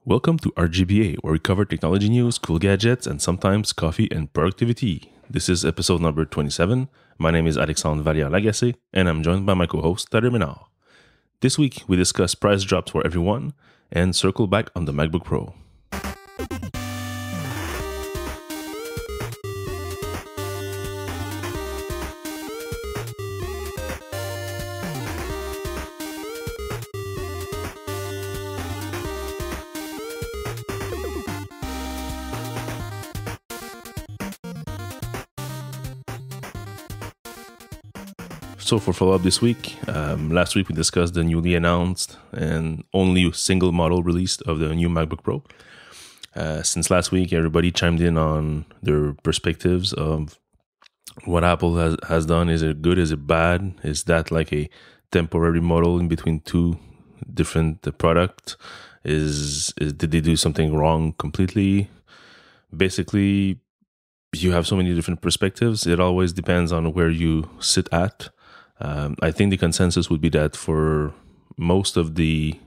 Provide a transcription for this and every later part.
Welcome to RGBA, where we cover technology news, cool gadgets, and sometimes coffee and productivity. This is episode number 27. My name is Alexandre Valliere-Lagacé, and I'm joined by my co-host, Tadeu Ménard. This week, we discuss price drops for everyone and circle back on the MacBook Pro. So for follow-up this week, last week we discussed the newly announced and only single model released of the new MacBook Pro. Since last week, everybody chimed in on their perspectives of what Apple has done. Is it good? Is it bad? Is that like a temporary model in between two different products? Did they do something wrong completely? Basically, you have so many different perspectives. It always depends on where you sit at. I think the consensus would be that for most of the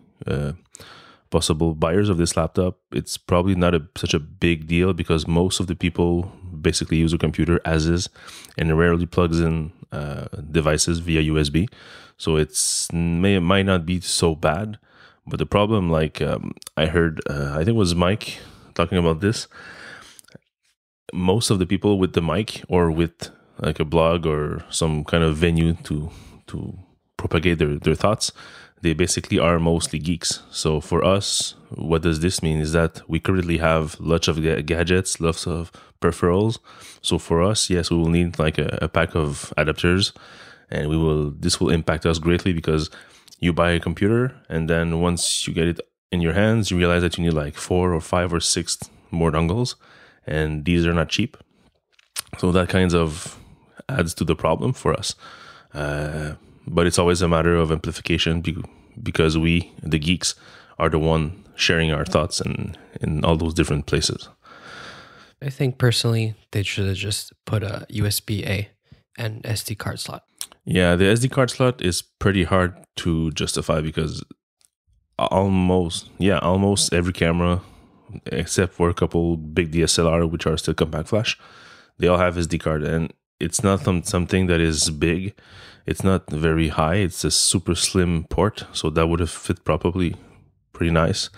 possible buyers of this laptop, it's probably not such a big deal because most of the people basically use a computer as is and rarely plugs in devices via USB. So it might not be so bad. But the problem, I heard, I think it was Mike talking about this, most of the people with the mic or with like a blog or some kind of venue to propagate their thoughts, they basically are mostly geeks. So for us, what does this mean is that we currently have lots of gadgets, lots of peripherals. So for us, yes, we will need like a pack of adapters, and this will impact us greatly because you buy a computer and then once you get it in your hands, you realize that you need like 4 or 5 or 6 more dongles, and these are not cheap. So that kind of adds to the problem for us. But it's always a matter of amplification because we, the geeks, are the one sharing our thoughts in all those different places. I think personally, they should have just put a USB-A and SD card slot. Yeah, the SD card slot is pretty hard to justify because almost every camera, except for a couple big DSLR, which are still compact flash, they all have SD card, and it's not something that is big. It's not very high. It's a super slim port, so that would have fit probably pretty nice.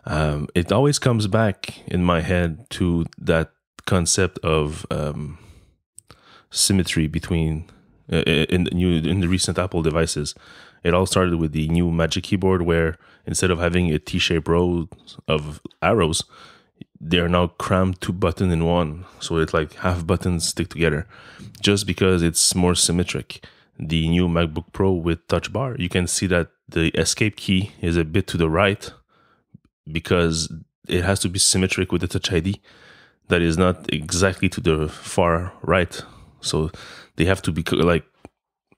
It always comes back in my head to that concept of symmetry between in the recent Apple devices. It all started with the new Magic Keyboard, where instead of having a T-shaped row of arrows, they are now crammed 2 buttons in one. So it's like half buttons stick together just because it's more symmetric. The new MacBook Pro with Touch Bar, you can see that the escape key is a bit to the right because it has to be symmetric with the Touch ID. That is not exactly to the far right. So they have to be like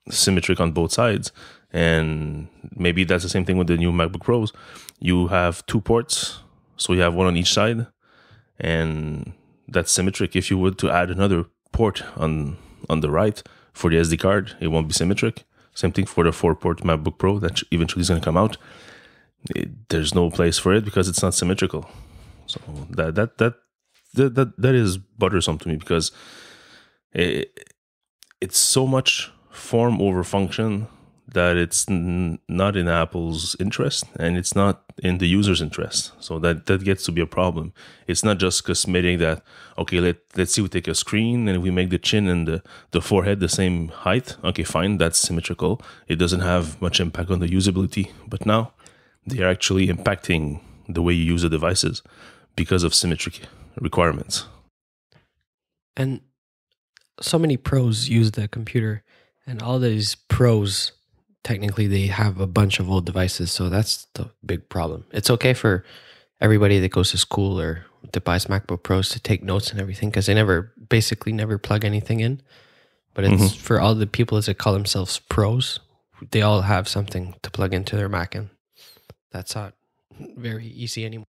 symmetric on both sides. And maybe that's the same thing with the new MacBook Pros. You have 2 ports, so you have one on each side, and that's symmetric. If you were to add another port on the right for the SD card, it won't be symmetric. Same thing for the 4-port MacBook Pro that eventually is going to come out. There's no place for it because it's not symmetrical. So that is bothersome to me because it's so much form over function that it's not in Apple's interest and it's not in the user's interest. So that gets to be a problem. It's not just cosmetic that, okay, let's see, we take a screen and we make the chin and the forehead the same height. Okay, fine, that's symmetrical. It doesn't have much impact on the usability. But now they are actually impacting the way you use the devices because of symmetric requirements. And so many pros use the computer, and all these pros, technically, they have a bunch of old devices, so that's the big problem. It's okay for everybody that goes to school or that buys MacBook Pros to take notes and everything because they basically never plug anything in. But it's for all the people that call themselves pros, they all have something to plug into their Mac, and that's not very easy anymore.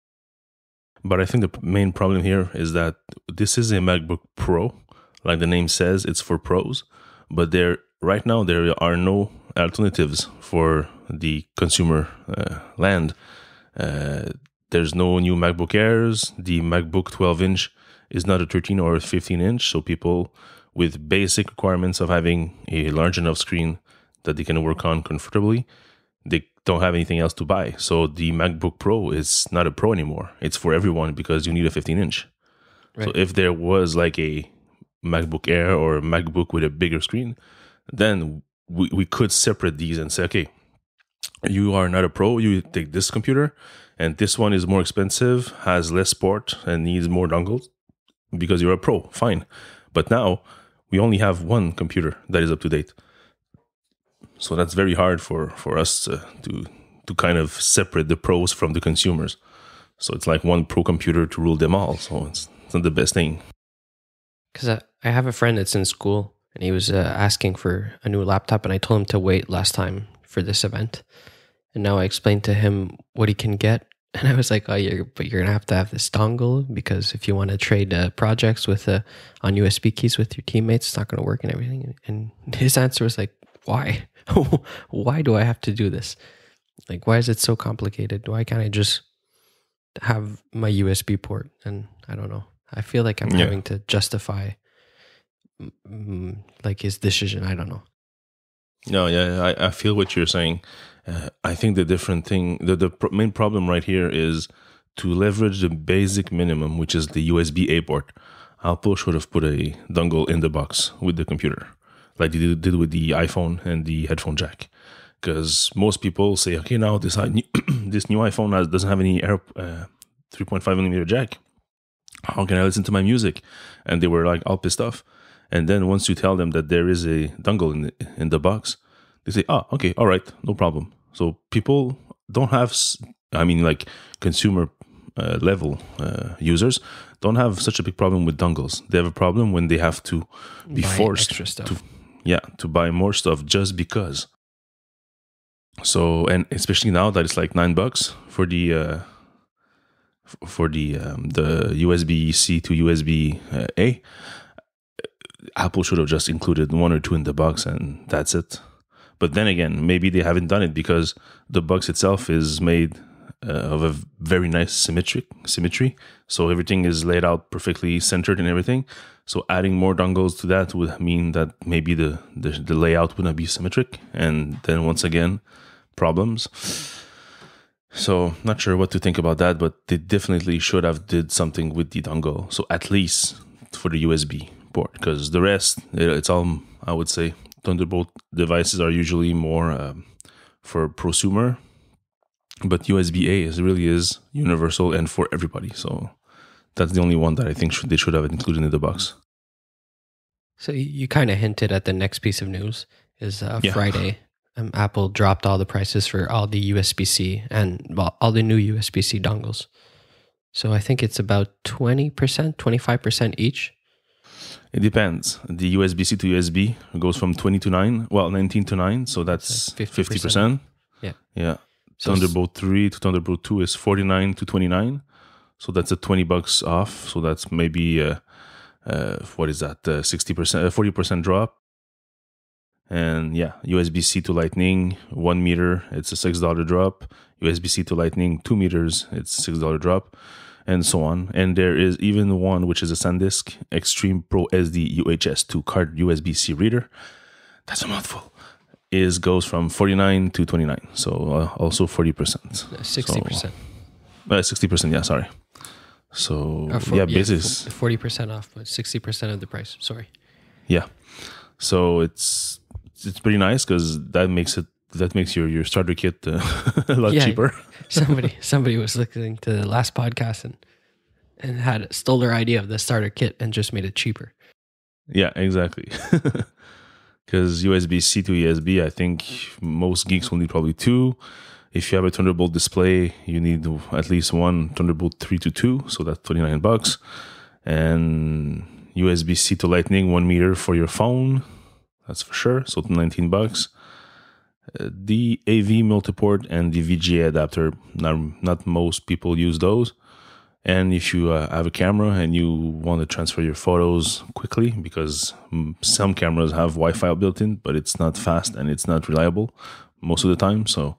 But I think the main problem here is that this is a MacBook Pro. Like the name says, it's for pros. But right now, there are no alternatives for the consumer land. there's no new MacBook Airs. The MacBook 12-inch is not a 13 or a 15-inch. So people with basic requirements of having a large enough screen that they can work on comfortably, they don't have anything else to buy. So the MacBook Pro is not a Pro anymore. It's for everyone because you need a 15-inch. Right. So if there was like a MacBook Air or a MacBook with a bigger screen, then we could separate these and say, okay, you are not a Pro, you take this computer, and this one is more expensive, has less port, and needs more dongles because you're a Pro, fine. But now we only have one computer that is up to date. So that's very hard for us to kind of separate the pros from the consumers. So it's like one pro computer to rule them all. So it's not the best thing. Because I have a friend that's in school, and he was asking for a new laptop, and I told him to wait last time for this event. And now I explained to him what he can get. And I was like, oh, but you're going to have this dongle, because if you want to trade projects with on USB keys with your teammates, it's not going to work and everything. And his answer was like, why? Why do I have to do this? Like, why is it so complicated? Why can't I just have my USB port? And I don't know. I feel like I'm having to justify like his decision. I don't know. No, yeah, I feel what you're saying. I think the different thing, the main problem right here is to leverage the basic minimum, which is the USB-A port. Apple should have put a dongle in the box with the computer, like they did with the iPhone and the headphone jack. Because most people say, okay, now this new iPhone doesn't have any 3.5 millimeter jack. How can I listen to my music? And they were like all pissed off. And then once you tell them that there is a dongle in the box, they say, oh, okay, all right, no problem. So people don't have, like consumer level users don't have such a big problem with dongles. They have a problem when they have to be forced to buy more stuff just because. So, and especially now that it's like $9 for the USB-C to USB-A, Apple should have just included one or two in the box and that's it. But then again, maybe they haven't done it because the box itself is made of a very nice symmetry. So everything is laid out perfectly centered and everything. So adding more dongles to that would mean that maybe the layout would not be symmetric. And then once again, problems. So not sure what to think about that, but they definitely should have did something with the dongle. So at least for the USB port, because the rest, it's all, I would say, Thunderbolt devices are usually more for prosumer, but USB-A really is universal and for everybody. So that's the only one that I think they should have included in the box. So you kind of hinted at the next piece of news is Friday. Apple dropped all the prices for all the USB-C and all the new USB-C dongles. So I think it's about 20%, 25% each. It depends. The USB-C to USB goes from 19 to 9. So that's 50%. Yeah. So Thunderbolt 3 to Thunderbolt 2 is 49 to 29. So that's a $20 off. So that's maybe, what is that? 60%, 40% drop. And yeah, USB-C to Lightning, 1 meter, it's a $6 drop. USB-C to Lightning, 2 meters, it's a $6 drop. And so on. And there is even one which is a SanDisk Extreme Pro SD UHS 2 card USB-C reader. That's a mouthful. Goes from 49 to 29. So also 40%. 60%. So, 60%, yeah, sorry. So basically 40% off, but 60% of the price. Sorry. Yeah. So it's pretty nice because that makes your starter kit a lot cheaper. Somebody was listening to the last podcast and stole their idea of the starter kit and just made it cheaper. Yeah, exactly. Because USB-C to USB, I think most geeks will need probably 2. If you have a Thunderbolt display, you need at least one Thunderbolt 3 to 2, so that's $29. And USB-C to Lightning, 1 meter for your phone, that's for sure, so $19. The AV multiport and the VGA adapter, not most people use those. And if you have a camera and you want to transfer your photos quickly, because some cameras have Wi-Fi built in, but it's not fast and it's not reliable most of the time. So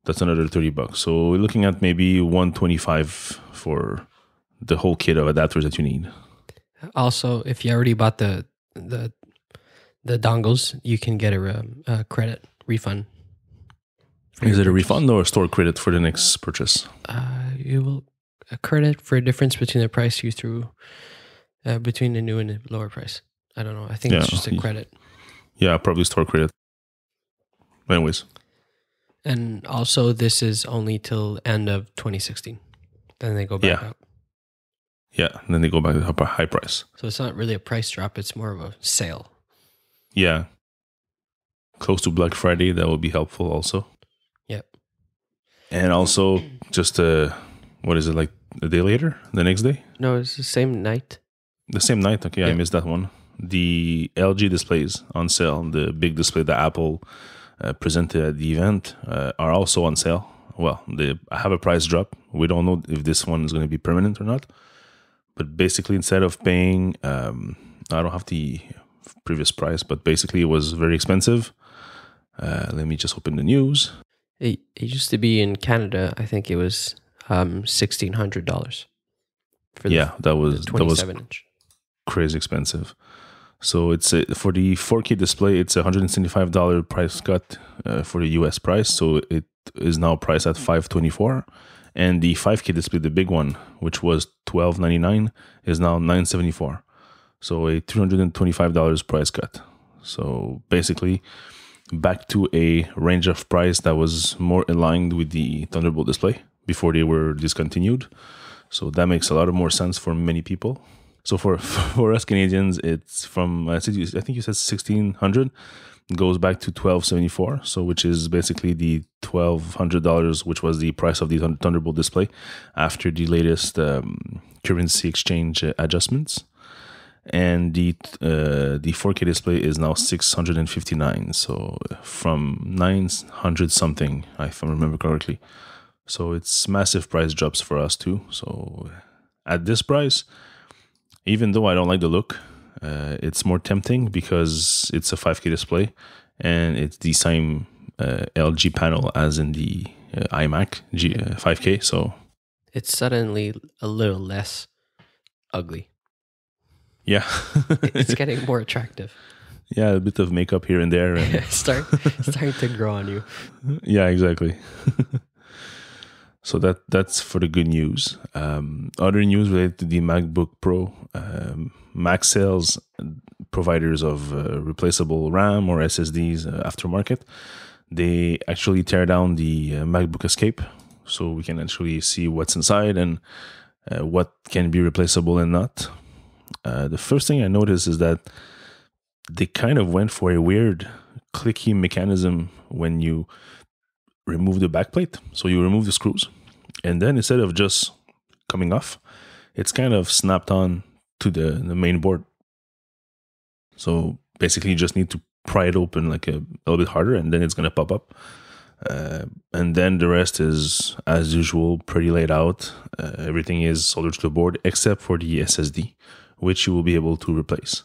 That's another $30. So we're looking at maybe $125 for the whole kit of adapters that you need. Also, if you already bought the dongles, you can get a credit refund. Is it a refund or a store credit for the next purchase? You will a credit for a difference between the price you threw between the new and the lower price. I don't know. I think it's just a credit. Yeah, probably store credit. Anyways. And also, this is only till end of 2016. Then they go back up. Yeah, and then they go back to a high price. So it's not really a price drop. It's more of a sale. Yeah. Close to Black Friday, that will be helpful also. Yep. And also, just what is it, like a day later? The next day? No, it's the same night. The same night? Okay, I missed that one. The LG displays on sale, the big display that Apple presented at the event, are also on sale. Well, they have a price drop. We don't know if this one is going to be permanent or not. But basically, instead of paying, I don't have the previous price, but basically it was very expensive. Let me just open the news. It used to be in Canada. I think it was $1,600 for that was 27-inch. Crazy expensive. So it's for the 4K display, it's $175 price cut for the US price. So it is now priced at $524. And the 5K display, the big one, which was $1,299, is now $974. So a $325 price cut. So basically, back to a range of price that was more aligned with the Thunderbolt display before they were discontinued. So that makes a lot of more sense for many people. So for us Canadians, it's from, I think you said $1,600. Goes back to $1,274, so which is basically the $1,200, which was the price of the Thunderbolt display after the latest currency exchange adjustments. And the 4K display is now $659, so from $900 something, if I remember correctly. So it's massive price drops for us too. So at this price, even though I don't like the look, it's more tempting because it's a 5K display and it's the same LG panel as in the iMac 5K. So it's suddenly a little less ugly. Yeah. It's getting more attractive. Yeah, a bit of makeup here and there. And starting to grow on you. Yeah, exactly. So that's for the good news. Other news related to the MacBook Pro. Mac sales providers of replaceable RAM or SSDs aftermarket, they actually tear down the MacBook Escape, so we can actually see what's inside and what can be replaceable and not. The first thing I noticed is that they kind of went for a weird clicky mechanism when you remove the backplate. So you remove the screws, and then instead of just coming off, it's kind of snapped on to the main board. So basically you just need to pry it open like a little bit harder, and then it's going to pop up. And then the rest is, as usual, pretty laid out. Everything is soldered to the board except for the SSD, which you will be able to replace.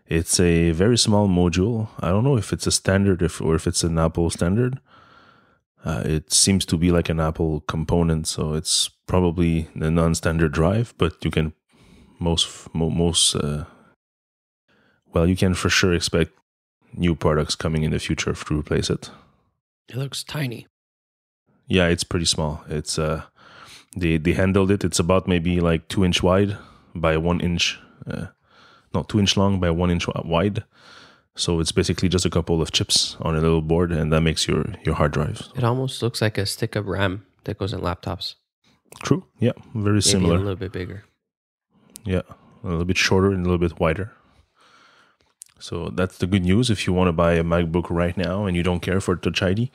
It's a very small module. I don't know if it's a standard or if it's an Apple standard. It seems to be like an Apple component, so it's probably the non-standard drive, but you can you can for sure expect new products coming in the future to replace it. It looks tiny. Yeah, it's pretty small. It's they handled it. It's about maybe like 2 inch wide by 1 inch, 2 inch long by 1 inch wide. So it's basically just a couple of chips on a little board, and that makes your hard drive. It almost looks like a stick of RAM that goes in laptops. True. Yeah, very similar. Maybe a little bit bigger. Yeah, a little bit shorter and a little bit wider. So that's the good news. If you want to buy a MacBook right now and you don't care for Touch ID,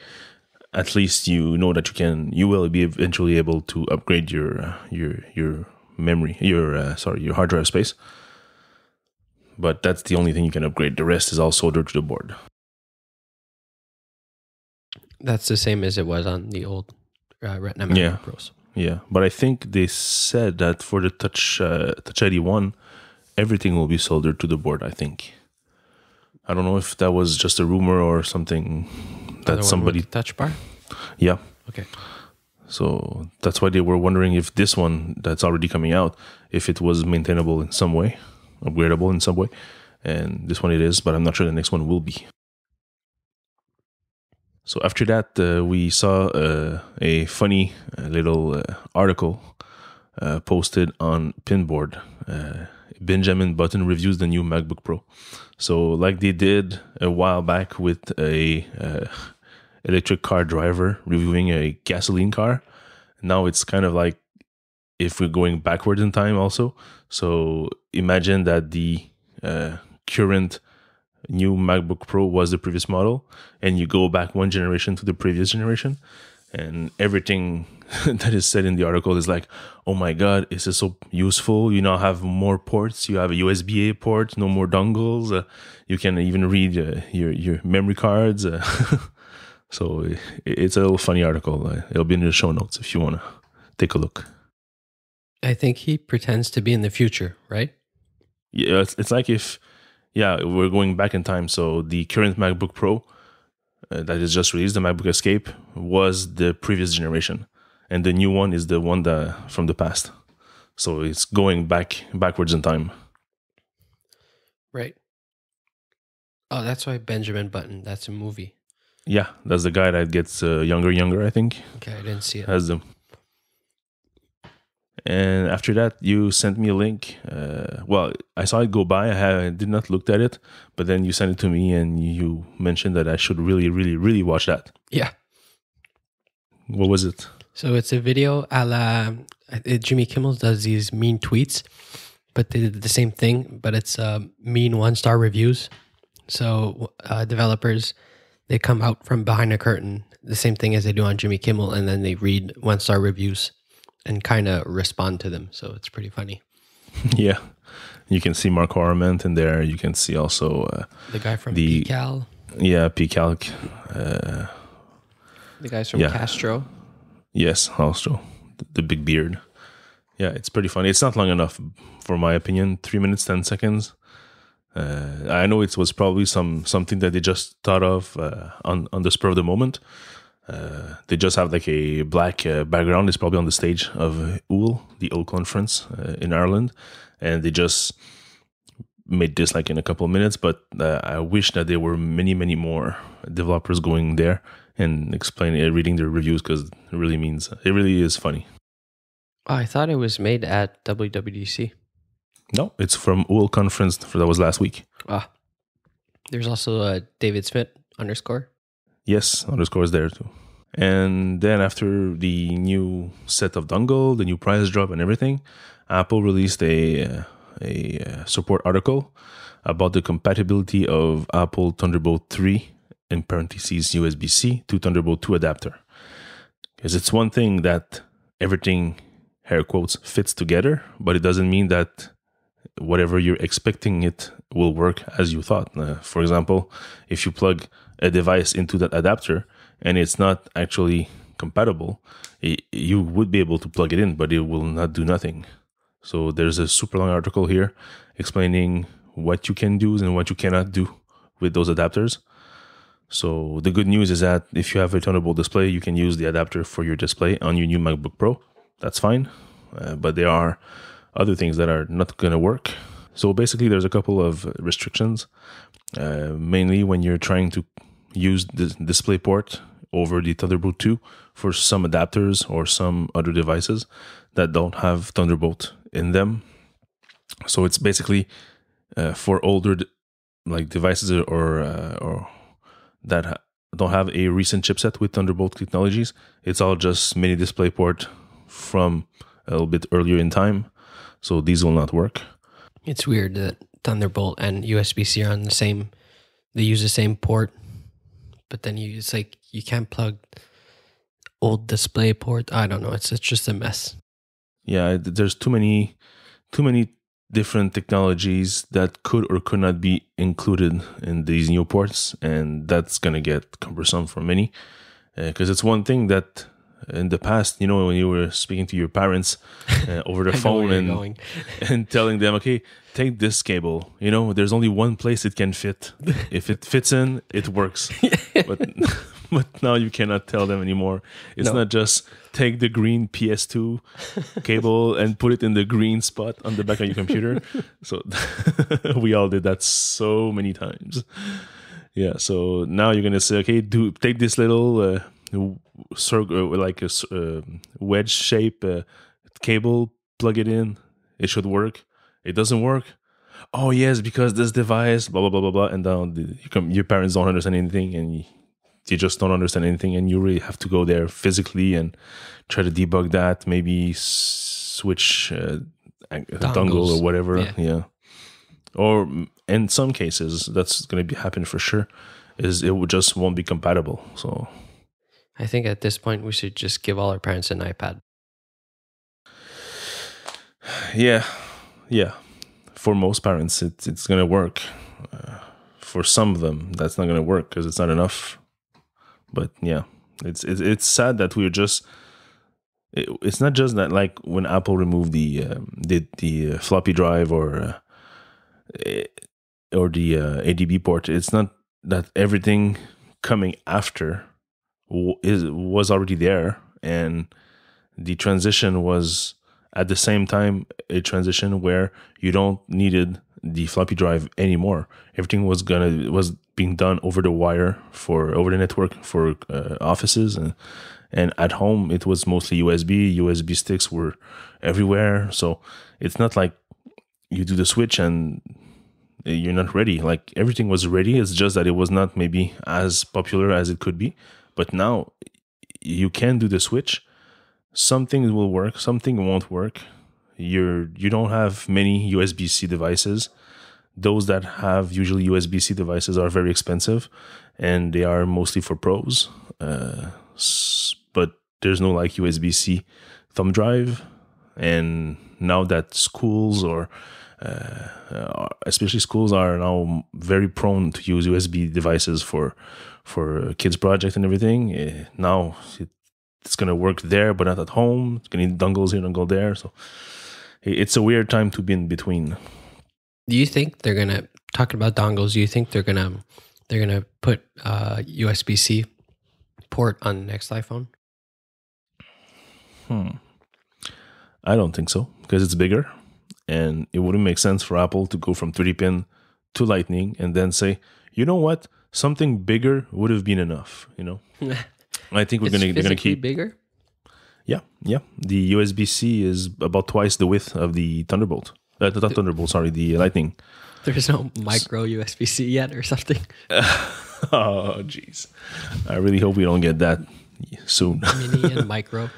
at least you know that you will be eventually able to upgrade your memory, your hard drive space. But that's the only thing you can upgrade. The rest is all soldered to the board. That's the same as it was on the old Retina MacBook Pros. Yeah, but I think they said that for the Touch ID 1, everything will be soldered to the board, I think. I don't know if that was just a rumor or something that somebody... Touch bar? Yeah, Okay. So that's why they were wondering if this one that's already coming out, if it was maintainable in some way, upgradable in some way. And this one it is, but I'm not sure the next one will be. So after that, we saw a funny little article posted on Pinboard. Benjamin Button reviews the new MacBook Pro. So like they did a while back with a electric car driver reviewing a gasoline car, now it's kind of like if we're going backwards in time also. So imagine that the current new MacBook Pro was the previous model, and you go back one generation to the previous generation, and everything that is said in the article is like, oh my god, this is so useful. You now have more ports. You have a USB-A port, no more dongles. You can even read your memory cards. So it's a little funny article. It'll be in the show notes if you want to take a look. I think he pretends to be in the future, right? Yeah, it's like if, we're going back in time. So the current MacBook Pro that is just released, the MacBook Escape, was the previous generation. And the new one is the one from the past. So it's going backwards in time. Right. Oh, that's why Benjamin Button. That's a movie. Yeah, that's the guy that gets younger, I think. Okay, I didn't see it. Has them. And after that, you sent me a link. Well, I saw it go by. I did not look at it, but then you sent it to me and you mentioned that I should really, really, really watch that. Yeah. What was it? So it's a video a la Jimmy Kimmel does these mean tweets, but they did the same thing, but it's mean 1-star reviews. So developers, they come out from behind a curtain, the same thing as they do on Jimmy Kimmel, and then they read 1-star reviews and kind of respond to them. So it's pretty funny. Yeah. You can see Mark Horament in there. You can see also the guy from PCalc. Yeah, PCalc. The guys from Castro. Yes, also the big beard. Yeah, it's pretty funny. It's not long enough, for my opinion. 3 minutes, 10 seconds. I know it was probably something that they just thought of on the spur of the moment. They just have like a black background. It's probably on the stage of UL, the UL conference in Ireland, and they just made this like in a couple of minutes. But I wish that there were many, many more developers going there and reading their reviews, because it really is funny. Oh, I thought it was made at WWDC. No, it's from UL conference that was last week. There's also David Smith _. Yes, underscore is there too. And then after the new set of dongle, the new price drop and everything, Apple released a support article about the compatibility of Apple Thunderbolt 3 in parentheses USB-C to Thunderbolt 2 adapter. Because it's one thing that everything, air quotes, fits together, but it doesn't mean that whatever you're expecting it will work as you thought. For example, if you plug a device into that adapter and it's not actually compatible, you would be able to plug it in, but it will not do nothing. So there's a super long article here explaining what you can do and what you cannot do with those adapters. So the good news is that if you have a Thunderbolt display, you can use the adapter for your display on your new MacBook Pro. That's fine. But there are other things that are not going to work. So basically, there's a couple of restrictions, mainly when you're trying to use the DisplayPort over the Thunderbolt 2 for some adapters or some other devices that don't have Thunderbolt in them. So it's basically for older devices or that don't have a recent chipset with Thunderbolt technologies. It's all just mini DisplayPort from a little bit earlier in time. So these will not work. It's weird that Thunderbolt and USB-C are on the same. They use the same port, but then it's like you can't plug old DisplayPort. I don't know. It's just a mess. Yeah, there's too many different technologies that could or could not be included in these new ports, and that's gonna get cumbersome for many. Because it's one thing that in the past, when you were speaking to your parents over the phone and telling them, okay, take this cable. There's only one place it can fit. If it fits in, it works. But now you cannot tell them anymore. It's No. not just take the green PS2 cable and put it in the green spot on the back of your computer. So we all did that so many times. Yeah. So now you're gonna say, okay, take this little circle, like a wedge shape cable, plug it in. It should work. It doesn't work. Oh yes, because this device, blah blah blah blah blah, and then your parents don't understand anything, and you just don't understand anything, and you really have to go there physically and try to debug that. Maybe switch dongle or whatever. Yeah. Or in some cases, that's going to happen for sure. Is it just won't be compatible. So I think at this point we should just give all our parents an iPad. Yeah. For most parents, it's going to work. For some of them, that's not going to work because it's not enough. But yeah, it's sad that we're just. It's not just that, like when Apple removed the floppy drive or the ADB port. It's not that everything coming after was already there, and the transition was at the same time a transition where you don't needed the floppy drive anymore. Everything was being done over the wire over the network for offices, and at home it was mostly USB. USB sticks were everywhere, so it's not like you do the switch and you're not ready. Like everything was ready. It's just that it was not maybe as popular as it could be. But now you can do the switch. Some things will work, something won't work. You don't have many USB-C devices. Those that have usually USB-C devices are very expensive, and they are mostly for pros. But there's no like USB-C thumb drive. And now that schools or especially schools are now very prone to use USB devices for kids' projects and everything, now it's going to work there, but not at home. It's going to need dongles here, dongle there. So it's a weird time to be in between. Do you think they're gonna, talking about dongles? Do you think they're gonna put USB-C port on the next iPhone? I don't think so, because it's bigger, and it wouldn't make sense for Apple to go from 3D-pin to Lightning and then say, you know what, something bigger would have been enough. I think they're gonna keep bigger. Yeah. The USB-C is about twice the width of the Thunderbolt. Not Thunderbolt, sorry, the Lightning. There's no micro USB-C yet or something. Oh, jeez. I really hope we don't get that soon. Mini and micro.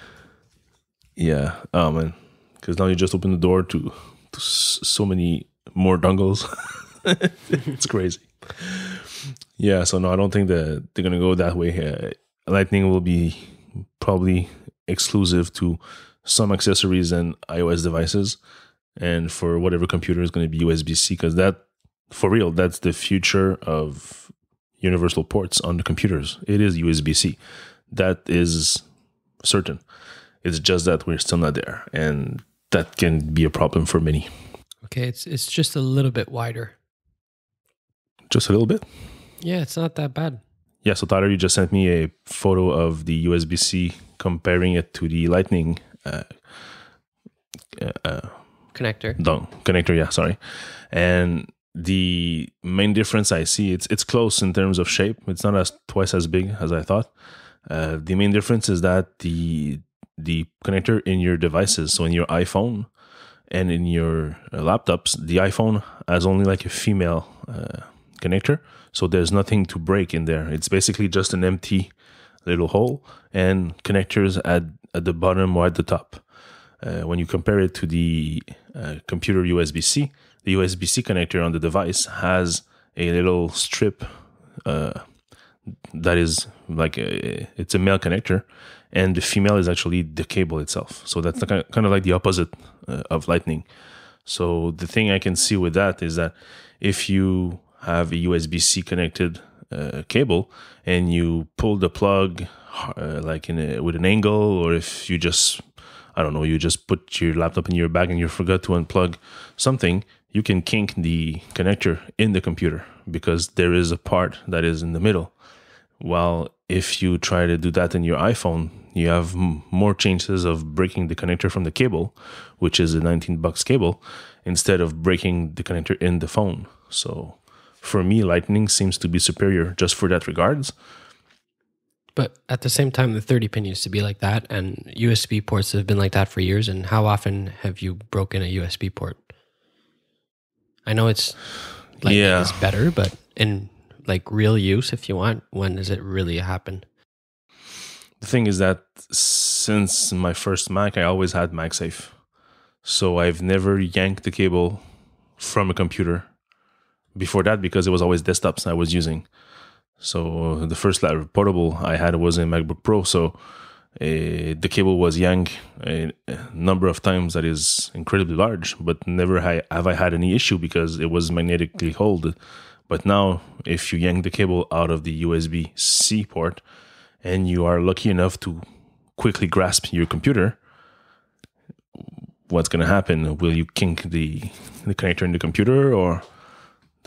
Yeah. Oh, man. Because now you just open the door to so many more dongles. It's crazy. Yeah, so no, I don't think that they're going to go that way. Lightning will be probably exclusive to some accessories and iOS devices. And for whatever computer is going to be USB-C, because that, for real, that's the future of universal ports on the computers. It is USB-C. That is certain. It's just that we're still not there, and that can be a problem for many. Okay, it's just a little bit wider. Just a little bit? Yeah, it's not that bad. Yeah, so Tyler, you just sent me a photo of the USB-C, comparing it to the Lightning connector, yeah, sorry. And the main difference I see, it's close in terms of shape. It's not twice as big as I thought. The main difference is that the connector in your devices, so in your iPhone and in your laptops, the iPhone has only like a female connector, so there's nothing to break in there. It's basically just an empty little hole and connectors at the bottom or at the top. When you compare it to the computer USB-C, the USB-C connector on the device has a little strip that is like it's a male connector, and the female is actually the cable itself. So that's kind of like the opposite of Lightning. So the thing I can see with that is that if you have a USB-C connected cable and you pull the plug like with an angle, or if you just, I don't know, you just put your laptop in your bag and you forgot to unplug something, you can kink the connector in the computer because there is a part that is in the middle. While if you try to do that in your iPhone, you have more chances of breaking the connector from the cable, which is a $19 cable, instead of breaking the connector in the phone. So for me, Lightning seems to be superior just for that regards. But at the same time, the 30 pin used to be like that, and USB ports have been like that for years. And how often have you broken a USB port? I know it's Lightning is better, but in like real use, if you want, when does it really happen? The thing is that since my first Mac, I always had MagSafe. So I've never yanked the cable from a computer before that, because it was always desktops I was using. So the first portable I had was a MacBook Pro. So the cable was yanked a number of times that is incredibly large, but never have I had any issue because it was magnetically held. But now, if you yank the cable out of the USB-C port and you are lucky enough to quickly grasp your computer, what's going to happen? Will you kink the connector in the computer, or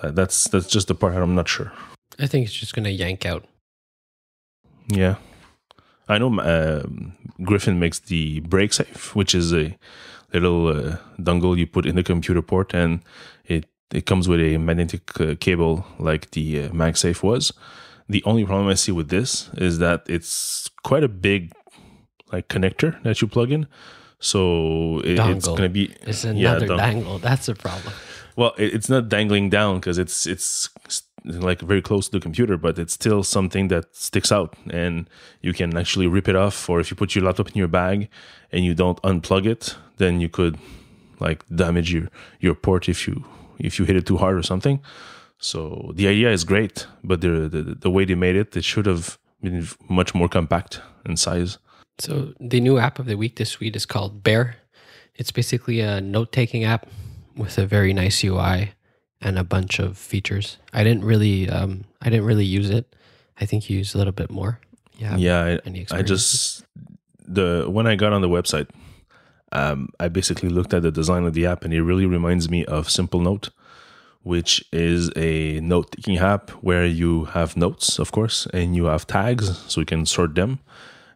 that's just the part I'm not sure. I think it's just going to yank out. Yeah. I know Griffin makes the BreakSafe, which is a little dongle you put in the computer port, and it comes with a magnetic cable like the MagSafe was. The only problem I see with this is that it's quite a big like connector that you plug in. So it's going to be... It's another dangle. That's a problem. Well, it's not dangling down because it's like very close to the computer, but it's still something that sticks out, and you can actually rip it off. Or if you put your laptop in your bag and you don't unplug it, then you could like damage your port if you hit it too hard or something. So the idea is great, but the way they made it should have been much more compact in size. So the new app of the week this week is called Bear. It's basically a note-taking app with a very nice UI and a bunch of features. I didn't really use it. I think you used a little bit more. Yeah, when I got on the website, I basically looked at the design of the app, and it really reminds me of Simple Note, which is a note-taking app where you have notes, of course, and you have tags so you can sort them.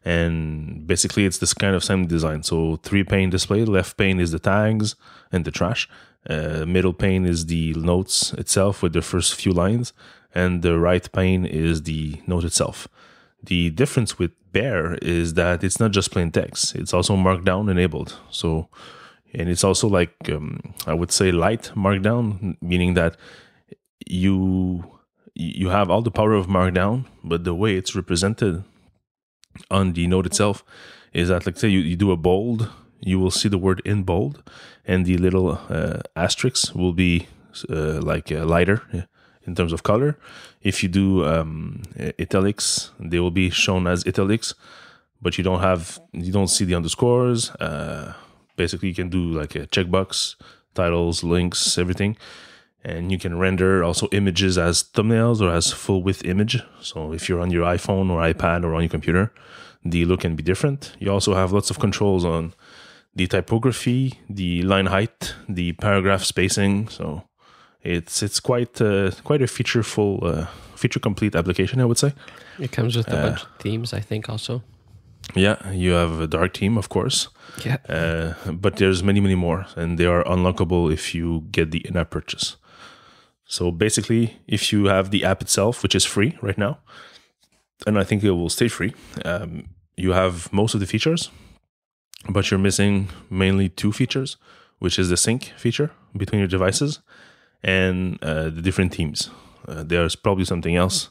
And basically, it's this kind of same design. So 3-pane display. Left pane is the tags and the trash. Middle pane is the notes itself with the first few lines, and the right pane is the note itself. The difference with Bear is that it's not just plain text; it's also Markdown enabled. So, and it's also like I would say light Markdown, meaning that you have all the power of Markdown, but the way it's represented on the note itself is that, like, say you do a bold, you will see the word in bold, and the little asterisks will be lighter in terms of color. If you do italics, they will be shown as italics, but you don't see the underscores. Basically, you can do like a checkbox, titles, links, everything. And you can render also images as thumbnails or as full width image. So if you're on your iPhone or iPad or on your computer, the look can be different. You also have lots of controls on the typography, the line height, the paragraph spacing. So it's quite a feature complete application, I would say. It comes with a bunch of themes, I think, also. Yeah, you have a dark theme, of course. Yeah. But there's many, many more, and they are unlockable if you get the in-app purchase. So basically, if you have the app itself, which is free right now, and I think it will stay free, you have most of the features, but you're missing mainly 2 features, which is the sync feature between your devices and the different themes. There's probably something else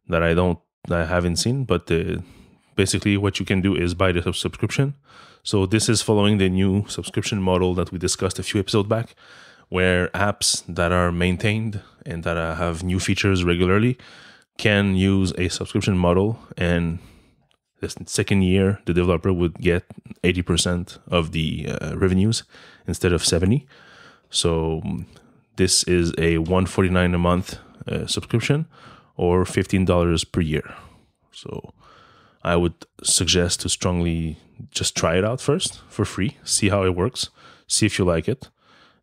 that I haven't seen, but basically what you can do is buy the subscription. So this is following the new subscription model that we discussed a few episodes back, where apps that are maintained and that have new features regularly can use a subscription model, and the second year the developer would get 80% of the revenues instead of 70%. So this is a $149 a month subscription, or $15 per year. So I would suggest to strongly just try it out first for free, see how it works, see if you like it,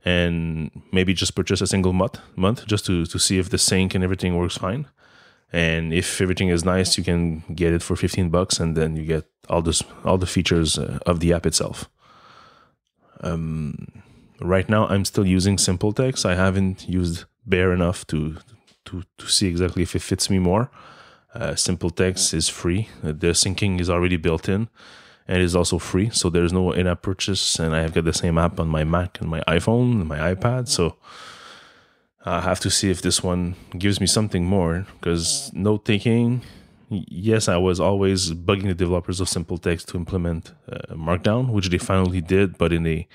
and maybe just purchase a single month just to see if the sync and everything works fine. And if everything is nice, you can get it for $15, and then you get all the features of the app itself. Right now, I'm still using Simple Text. I haven't used Bear enough to see exactly if it fits me more. Simple Text is free. The syncing is already built in, and it is also free. So there's no in-app purchase, and I have got the same app on my Mac and my iPhone and my iPad. So I have to see if this one gives me something more, because note taking, yes, I was always bugging the developers of Simple Text to implement Markdown, which they finally did, but in a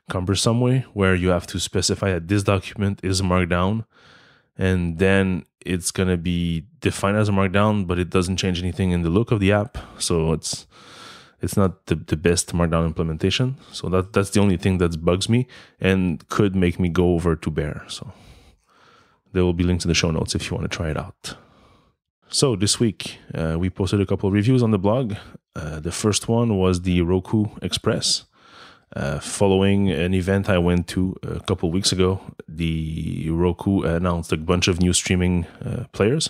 cumbersome way, where you have to specify that this document is Markdown, and then it's going to be defined as a Markdown, but it doesn't change anything in the look of the app. So it's not the best Markdown implementation. So that's the only thing that bugs me and could make me go over to Bear. So there will be links in the show notes if you want to try it out. So this week, we posted a couple of reviews on the blog. The first one was the Roku Express. Following an event I went to a couple of weeks ago, the Roku announced a bunch of new streaming players.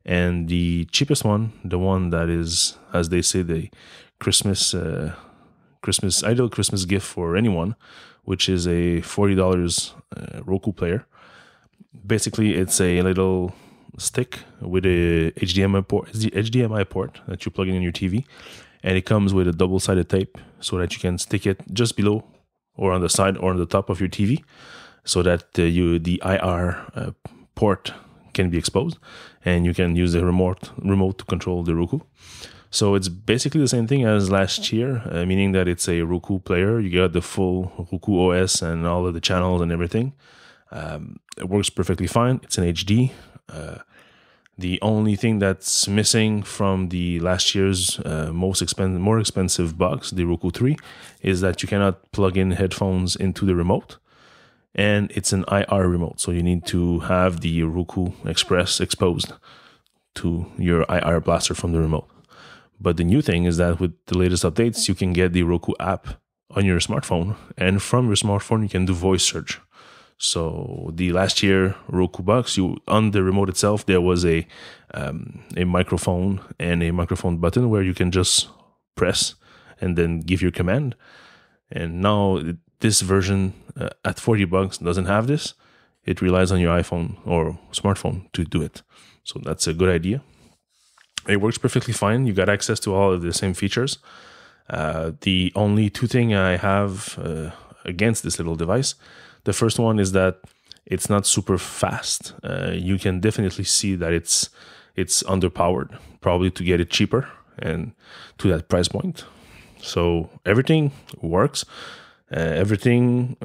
And the cheapest one, the one that is, as they say, the ideal Christmas gift for anyone, which is a $40 Roku player. Basically, it's a little stick with a HDMI port that you plug in your TV, and it comes with a double-sided tape so that you can stick it just below or on the side or on the top of your TV, so that the IR port can be exposed, and you can use the remote to control the Roku. So it's basically the same thing as last year, meaning that it's a Roku player. You got the full Roku OS and all of the channels and everything. It works perfectly fine. It's in HD. The only thing that's missing from the last year's more expensive box, the Roku 3, is that you cannot plug in headphones into the remote. And it's an IR remote, so you need to have the Roku Express exposed to your IR blaster from the remote. But the new thing is that with the latest updates, you can get the Roku app on your smartphone, and from your smartphone, you can do voice search. So the last year Roku box, on the remote itself, there was a microphone and a microphone button where you can just press and then give your command. And now this version at $40 doesn't have this. It relies on your iPhone or smartphone to do it. So that's a good idea. It works perfectly fine. You got access to all of the same features. The only two things I have against this little device, the first one is that it's not super fast. You can definitely see that it's underpowered, probably to get it cheaper and to that price point. So everything works. Everything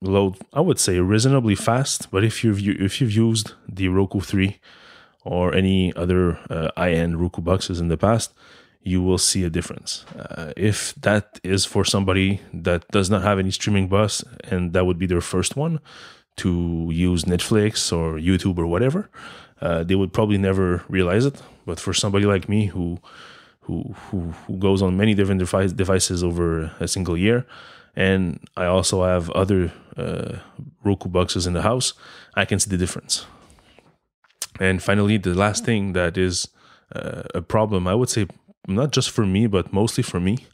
loads, I would say, reasonably fast. But if you've used the Roku 3 or any other high-end Roku boxes in the past, you will see a difference. If that is for somebody that does not have any streaming bus and that would be their first one to use Netflix or YouTube or whatever, they would probably never realize it. But for somebody like me who goes on many different devices over a single year, and I also have other Roku boxes in the house, I can see the difference. And finally, the last thing that is a problem, I would say, not just for me, but mostly for me,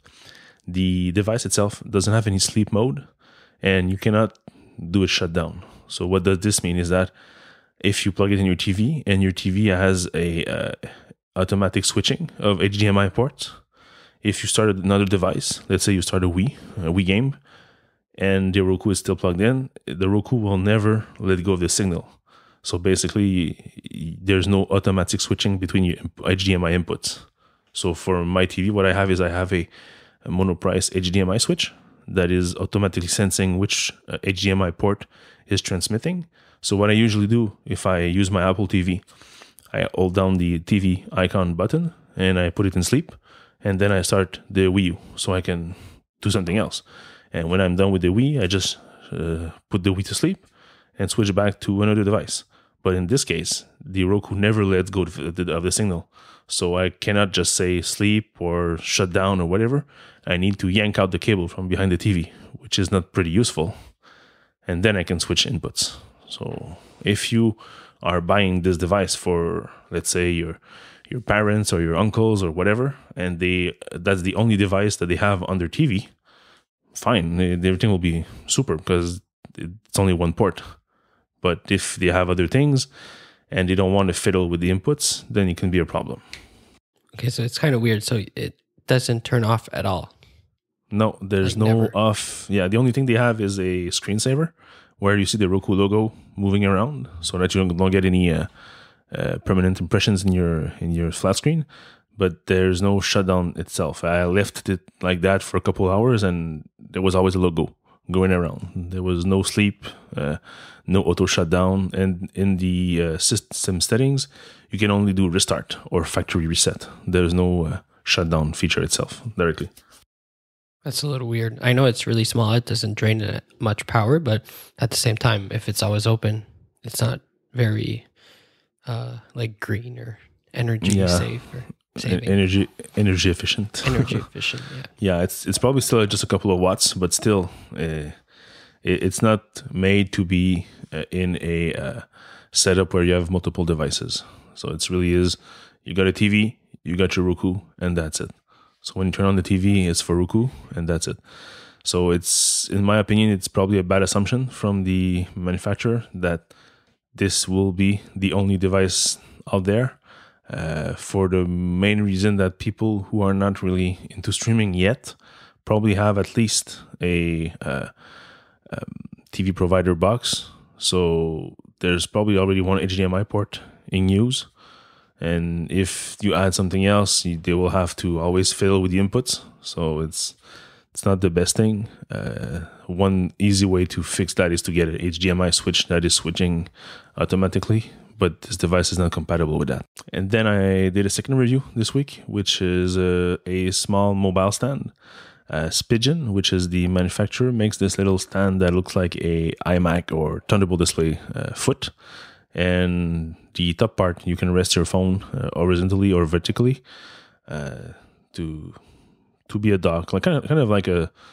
the device itself doesn't have any sleep mode, and you cannot do it shut down. So what does this mean is that if you plug it in your TV and your TV has a automatic switching of HDMI ports, if you start another device, let's say you start a Wii game, and the Roku is still plugged in, the Roku will never let go of the signal. So basically, there's no automatic switching between your HDMI inputs. So for my TV, what I have is a monoprice HDMI switch that is automatically sensing which HDMI port is transmitting. So what I usually do, if I use my Apple TV, I hold down the TV icon button and I put it in sleep, and then I start the Wii U so I can do something else. And when I'm done with the Wii, I just put the Wii to sleep and switch back to another device. But in this case, the Roku never lets go of the signal. So I cannot just say sleep or shut down or whatever. I need to yank out the cable from behind the TV, which is not pretty useful. And then I can switch inputs. So if you are buying this device for, let's say, your parents or your uncles or whatever, and that's the only device that they have on their TV, fine, everything will be super because it's only one port. But if they have other things and they don't want to fiddle with the inputs, then it can be a problem. Okay, so it's kind of weird. So it doesn't turn off at all. No, there's Like no never. off. Yeah, the only thing they have is a screensaver where you see the Roku logo moving around so that you don't get any permanent impressions in your flat screen. But there's no shutdown itself. I left it like that for a couple of hours, and there was always a logo going around. There was no sleep, no auto shutdown, and in the system settings, you can only do restart or factory reset. There's no shutdown feature itself directly. That's a little weird. I know it's really small. It doesn't drain much power, but at the same time, if it's always open, it's not very like green or energy safe or saving. Energy efficient. Energy efficient, yeah. Yeah, it's probably still just a couple of watts, but still, it's not made to be in a setup where you have multiple devices. So it really is, you got a TV, you got your Roku, and that's it. So when you turn on the TV, it's for Roku, and that's it. So it's, in my opinion, it's probably a bad assumption from the manufacturer that this will be the only device out there. For the main reason that people who are not really into streaming yet probably have at least a TV provider box. So there's probably already one HDMI port in use. And if you add something else, they will have to always fiddle with the inputs. So it's not the best thing. One easy way to fix that is to get an HDMI switch that is switching automatically. But this device is not compatible with that. And then I did a second review this week, which is a small mobile stand. Spigen, which is the manufacturer, makes this little stand that looks like a iMac or Thunderbolt display foot. And the top part, you can rest your phone horizontally or vertically to be a dock, like kind of like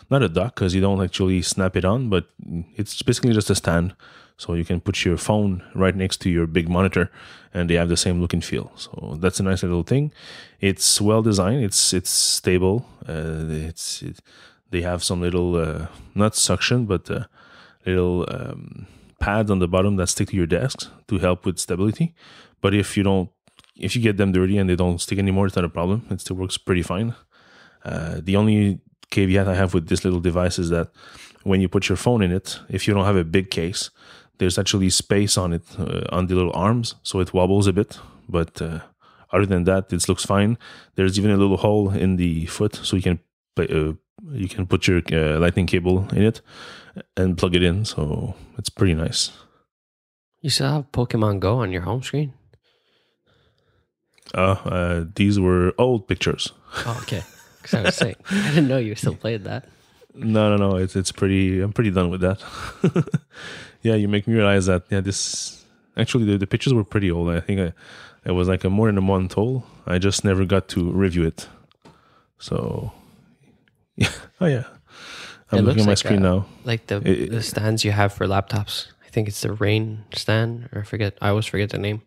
not a dock because you don't actually snap it on, but it's basically just a stand. So you can put your phone right next to your big monitor, and they have the same look and feel. So that's a nice little thing. It's well designed. It's stable. They have some little not suction, but little pads on the bottom that stick to your desks to help with stability. But if you get them dirty and they don't stick anymore, it's not a problem. It still works pretty fine. The only caveat I have with this little device is that when you put your phone in it, if you don't have a big case, there's actually space on it, on the little arms, so it wobbles a bit. But other than that, it looks fine. There's even a little hole in the foot, so you can put your lightning cable in it and plug it in. So it's pretty nice. You still have Pokemon Go on your home screen? These were old pictures. Oh, okay. Because I was saying, I didn't know you still played that. No. It's pretty. I'm pretty done with that. Yeah, you make me realize that. Yeah, this actually the pictures were pretty old. I think it was like more than a month old. I just never got to review it. So, yeah. Oh yeah, I'm looking at my screen now. Like the stands you have for laptops. I think it's the Rain stand, or I always forget the name.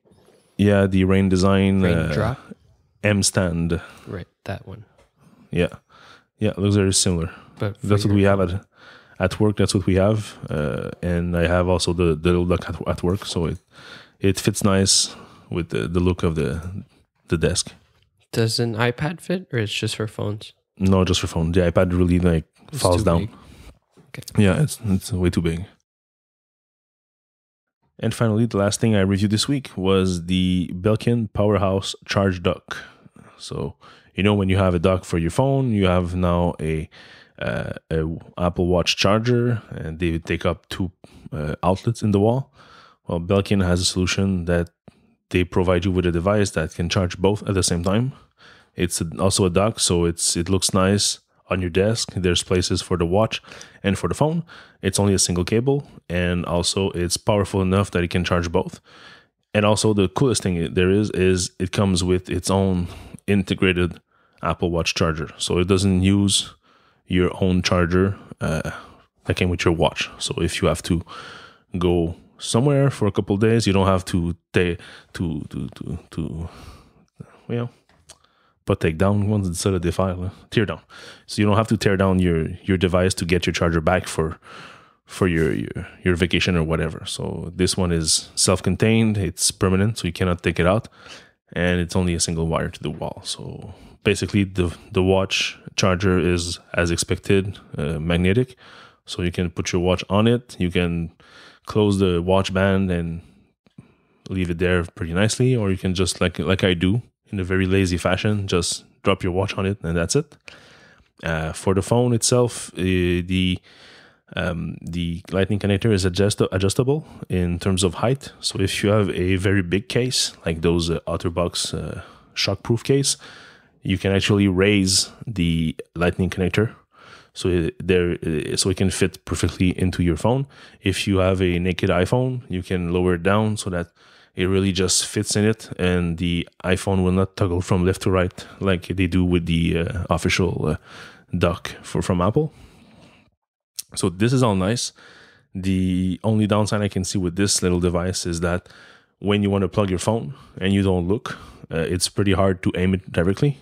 Yeah, the Rain Design Raindrop M stand. Right, that one. Yeah, it looks very similar. But that's what we have at work. That's what we have, and I have also the little dock at work, so it fits nice with the look of the desk. Does an iPad fit, or it's just for phones? No, just for phone. The iPad really falls down. Big. Okay. Yeah, it's way too big. And finally, the last thing I reviewed this week was the Belkin Powerhouse Charge Dock. So, when you have a dock for your phone, you have now a Apple Watch charger, and they take up two outlets in the wall. Well, Belkin has a solution that they provide you with a device that can charge both at the same time. It's also a dock, so it looks nice on your desk. There's places for the watch and for the phone. It's only a single cable, and also it's powerful enough that it can charge both. And also the coolest thing there is it comes with its own integrated Apple Watch charger. So it doesn't use your own charger that came with your watch. So if you have to go somewhere for a couple of days. You don't have to pas take down, comment on dit ça, le défaire, là? Tear down. So you don't have to tear down your device to get your charger back for your vacation or whatever. So this one is self-contained, it's permanent, so you cannot take it out, and it's only a single wire to the wall. So basically the watch charger is, as expected, magnetic, so you can put your watch on it, you can close the watch band and leave it there pretty nicely, or you can just, like I do, in a very lazy fashion, just drop your watch on it and that's it. For the phone itself, the lightning connector is adjustable in terms of height. So if you have a very big case, like those OtterBox shockproof case, you can actually raise the lightning connector so it can fit perfectly into your phone. If you have a naked iPhone, you can lower it down so that it really just fits in it, and the iPhone will not toggle from left to right like they do with the official dock from Apple. So this is all nice. The only downside I can see with this little device is that when you want to plug your phone and you don't look, it's pretty hard to aim it directly,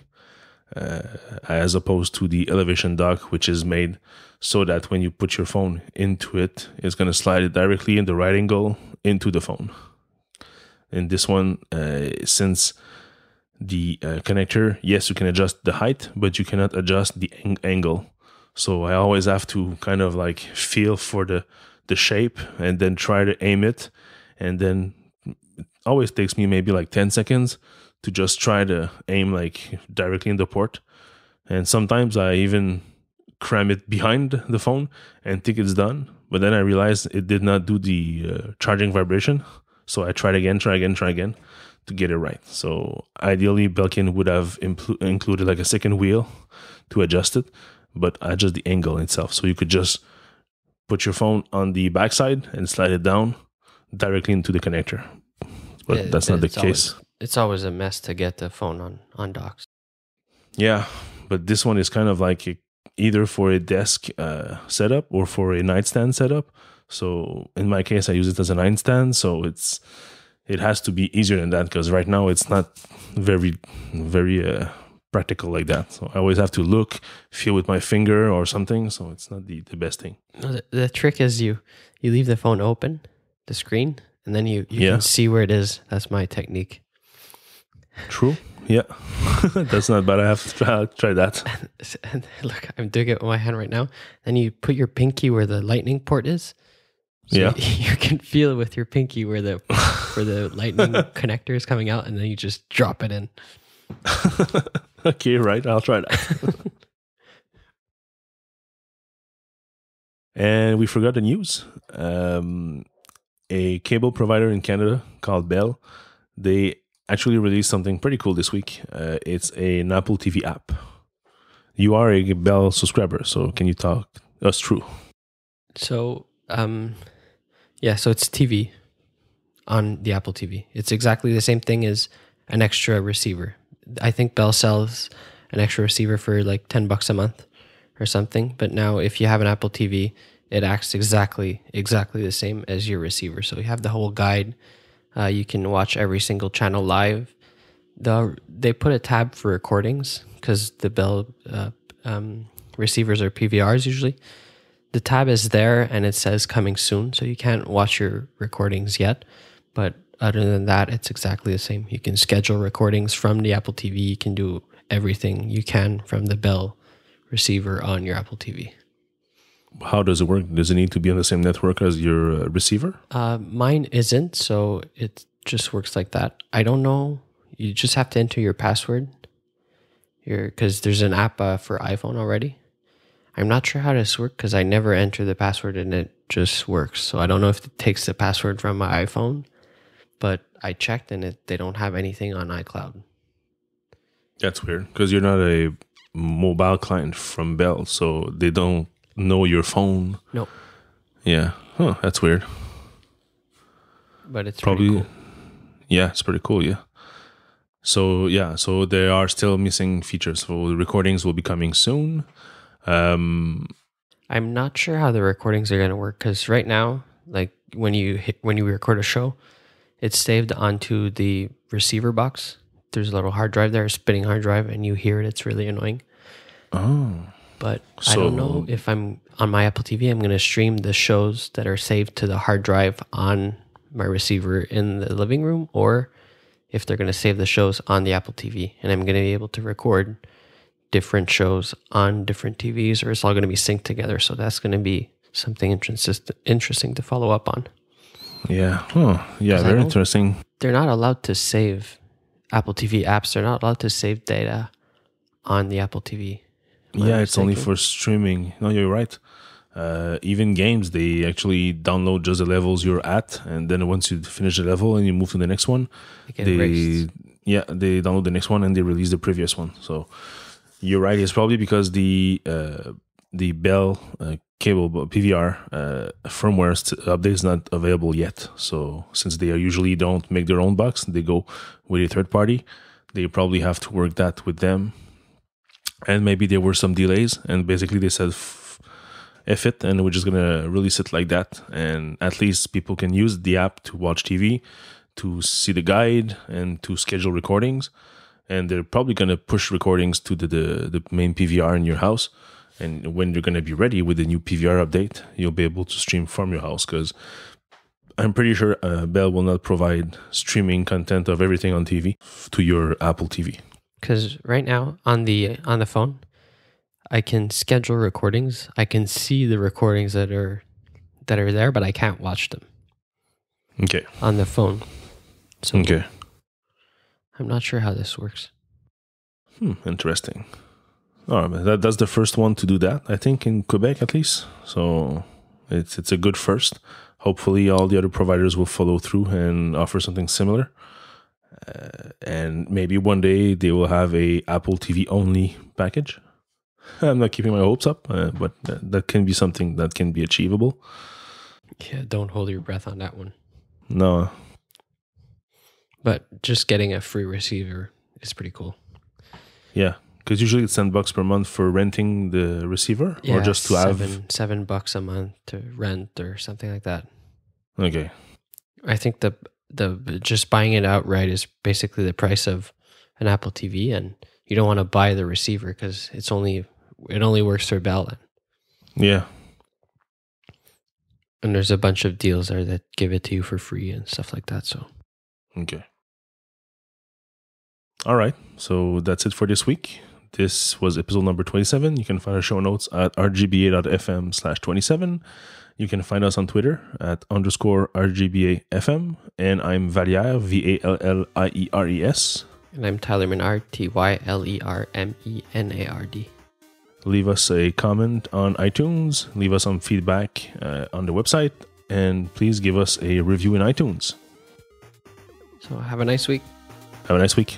as opposed to the elevation dock, which is made so that when you put your phone into it, it's going to slide it directly in the right angle into the phone. In this one, since the connector, yes, you can adjust the height, but you cannot adjust the angle. So I always have to kind of like feel for the shape and then try to aim it. And then it always takes me maybe like 10 seconds to just try to aim like directly in the port. And sometimes I even cram it behind the phone and think it's done. But then I realize it did not do the charging vibration. So I try again to get it right. So ideally, Belkin would have included like a second wheel to adjust it, but adjust the angle itself. So you could just put your phone on the backside and slide it down directly into the connector. But that's not the case. It's always a mess to get the phone on docks. Yeah, but this one is kind of like either for a desk setup or for a nightstand setup. So in my case, I use it as a nightstand. So it has to be easier than that, because right now it's not very, very practical like that. So I always have to look, feel with my finger or something. So it's not the best thing. The trick is you leave the phone open, the screen, and then you can see where it is. That's my technique. True. Yeah. That's not bad. I have to try that. And look, I'm doing it with my hand right now. Then you put your pinky where the lightning port is. So you can feel with your pinky where the lightning connector is coming out, and then you just drop it in. Okay, right. I'll try that. And we forgot the news. A cable provider in Canada called Bell, they actually released something pretty cool this week. It's an Apple TV app. You are a Bell subscriber, so can you talk us through? So, so it's TV on the Apple TV. It's exactly the same thing as an extra receiver. I think Bell sells an extra receiver for like $10 a month or something. But now if you have an Apple TV, it acts exactly the same as your receiver. So you have the whole guide. You can watch every single channel live. They put a tab for recordings because the Bell receivers are PVRs usually. The tab is there and it says coming soon, so you can't watch your recordings yet. But other than that, it's exactly the same. You can schedule recordings from the Apple TV. You can do everything you can from the Bell receiver on your Apple TV. How does it work? Does it need to be on the same network as your receiver? Mine isn't, so it just works like that. I don't know. You just have to enter your password because there's an app for iPhone already. I'm not sure how this works because I never enter the password and it just works. So I don't know if it takes the password from my iPhone, but I checked and they don't have anything on iCloud. That's weird because you're not a mobile client from Bell, so they don't know your phone. No. Yeah. Huh, that's weird. But it's probably pretty cool. Yeah, it's pretty cool, yeah. So there are still missing features. So the recordings will be coming soon. I'm not sure how the recordings are going to work because right now Like when you record a show, it's saved onto the receiver box. There's a little hard drive there, a spinning hard drive, and you hear it. It's really annoying. Oh. But I don't know if I'm on my Apple TV, I'm going to stream the shows that are saved to the hard drive on my receiver in the living room, or if they're going to save the shows on the Apple TV, and I'm going to be able to record different shows on different TVs, or it's all going to be synced together. So that's going to be something interesting to follow up on. Yeah. Oh, yeah. Very interesting. They're not allowed to save Apple TV apps. They're not allowed to save data on the Apple TV. Yeah, it's only for streaming. No, you're right. Even games, they actually download just the levels you're at, and then once you finish the level and you move to the next one, they download the next one and they release the previous one. So you're right. It's probably because the Bell cable PVR firmware update is not available yet. So since they usually don't make their own box, they go with a third party. They probably have to work that with them. And maybe there were some delays, and basically they said, F it, and we're just going to release it like that. And at least people can use the app to watch TV, to see the guide, and to schedule recordings. And they're probably going to push recordings to the main PVR in your house. And when you're going to be ready with the new PVR update, you'll be able to stream from your house, because I'm pretty sure Bell will not provide streaming content of everything on TV to your Apple TV. Because right now on the phone, I can schedule recordings. I can see the recordings that are there, but I can't watch them. Okay. On the phone. So okay. I'm not sure how this works. Interesting. All right, that's the first one to do that, I think, in Quebec at least. So it's a good first. Hopefully, all the other providers will follow through and offer something similar. And maybe one day they will have a Apple TV only package. I'm not keeping my hopes up, but that can be something that can be achievable. Yeah, don't hold your breath on that one. No. But just getting a free receiver is pretty cool. Yeah, because usually it's $10 per month for renting the receiver, or just to have $7 a month to rent or something like that. Okay. I think the just buying it outright is basically the price of an Apple TV, and you don't want to buy the receiver because it only works through Bell. Yeah. And there's a bunch of deals there that give it to you for free and stuff like that. So okay. All right. So that's it for this week. This was episode number 27. You can find our show notes at rgba.fm/27. You can find us on Twitter at _RGBAfm. And I'm Valliere, VALLIERES. And I'm Tyler Menard, TYLERMENARD. Leave us a comment on iTunes. Leave us some feedback on the website. And please give us a review in iTunes. So have a nice week. Have a nice week.